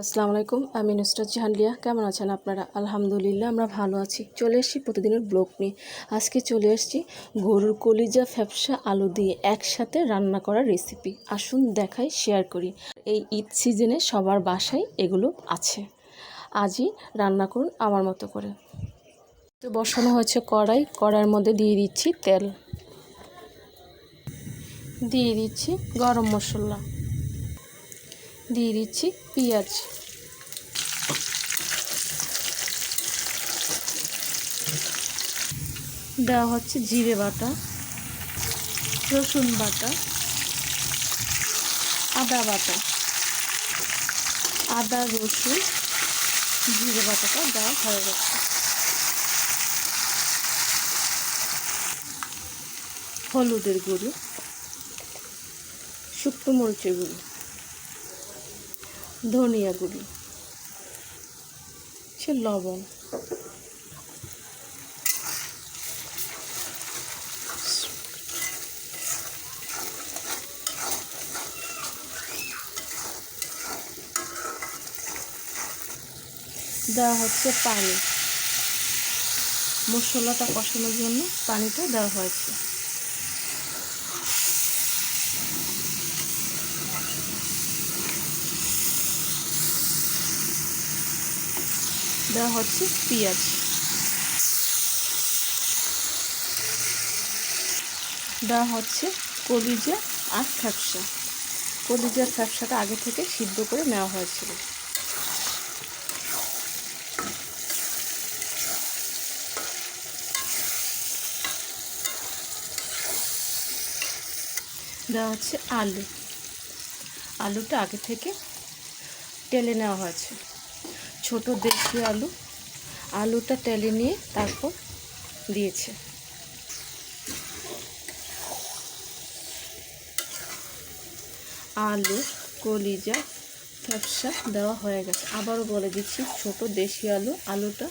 আসসালামু আলাইকুম, আমি নুসরাত জাহান লিয়া। কেমন আছেন আপনারা? আলহামদুলিল্লাহ, আমরা ভালো আছি। চলে এসেছি প্রতিদিনের ব্লগ নিয়ে। আজকে চলে এসেছি গরুর কলিজা ফ্যাপসা আলু দিয়ে একসাথে রান্না করার রেসিপি। আসুন দেখাই, শেয়ার করি। এই ঈদ সিজনে সবার বাসায় এগুলো আছে। আজই রান্না করুন আমার মতো করে। তো বসানো হয়েছে কড়াই, কড়াইয়ের মধ্যে দিয়ে দিচ্ছি তেল, দিয়ে দিচ্ছি গরম মশলা, দিয়ে দিচ্ছি পেঁয়াজ, দেওয়া হচ্ছে জিরে বাটা, রসুন বাটা, আদা বাটা, আদা রসুন জিরে বাটাটা দেওয়া হয়ে গেছে। হলুদের গুঁড়ো, শুকনো মরিচের গুঁড়ো, ধনিয়া গুঁড়ো, লবণ, দেওয়া হচ্ছে পানি। মশলাটা কষানোর জন্য পানিটা দেওয়া হয়েছে। দেওয়া হচ্ছে পেঁয়াজ, দেওয়া হচ্ছে কলিজা আর ফ্যাপসা। কলিজার ফ্যাপসাটা আগে থেকে সিদ্ধ করে নেওয়া হয়েছিল। দেওয়া হচ্ছে আলু, আলুটা আগে থেকে টেলে নেওয়া হয়েছে। ছোট দেশি আলু, আলুটা টেলে নিয়ে তারপর দিয়েছে। আলু কলিজা ফ্যাপসা দেওয়া হয়ে গেছে। আবারও বলে দিচ্ছি, ছোট দেশি আলু, আলুটা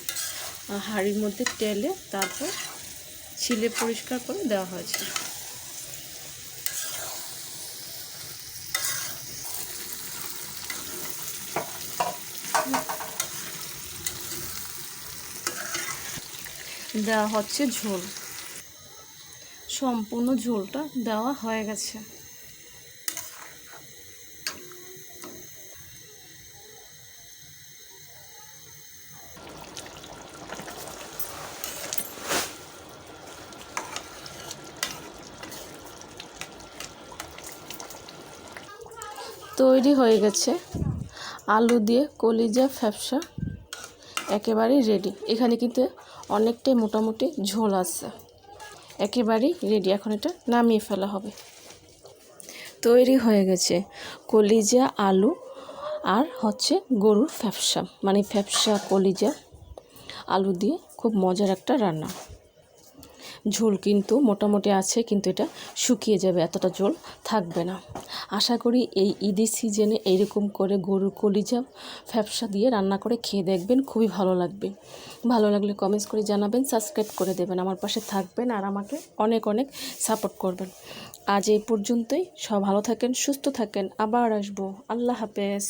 হাঁড়ির মধ্যে টেলে তারপর ছিলে পরিষ্কার করে দেওয়া হয়েছে। দেওয়া হচ্ছে ঝোল, সম্পূর্ণ ঝোলটা দেওয়া হয়ে গেছে। তৈরি হয়ে গেছে আলু দিয়ে কলিজা ফ্যাপসা, একেবারেই রেডি। এখানে কিন্তু অনেকটাই মোটামুটি ঝোল আছে, একেবারেই রেডি। এখন এটা নামিয়ে ফেলা হবে। তৈরি হয়ে গেছে কলিজা আলু আর হচ্ছে গরুর ফ্যাপসা, মানে ফ্যাপসা কলিজা আলু দিয়ে খুব মজার একটা রান্না। ঝোল কিন্তু মোটামুটি আছে, কিন্তু এটা শুকিয়ে যাবে, এতটা ঝোল থাকবে না। আশা করি এই ঈদের সিজনে এইরকম করে গরুর কলিজা ফ্যাপসা দিয়ে রান্না করে খেয়ে দেখবেন, খুবই ভালো লাগবে। ভালো লাগলে কমেন্টস করে জানাবেন, সাবস্ক্রাইব করে দেবেন, আমার পাশে থাকবেন আর আমাকে অনেক অনেক সাপোর্ট করবেন। আজ এই পর্যন্তই। সব ভালো থাকেন, সুস্থ থাকেন, আবার আসবো। আল্লাহ হাফেজ।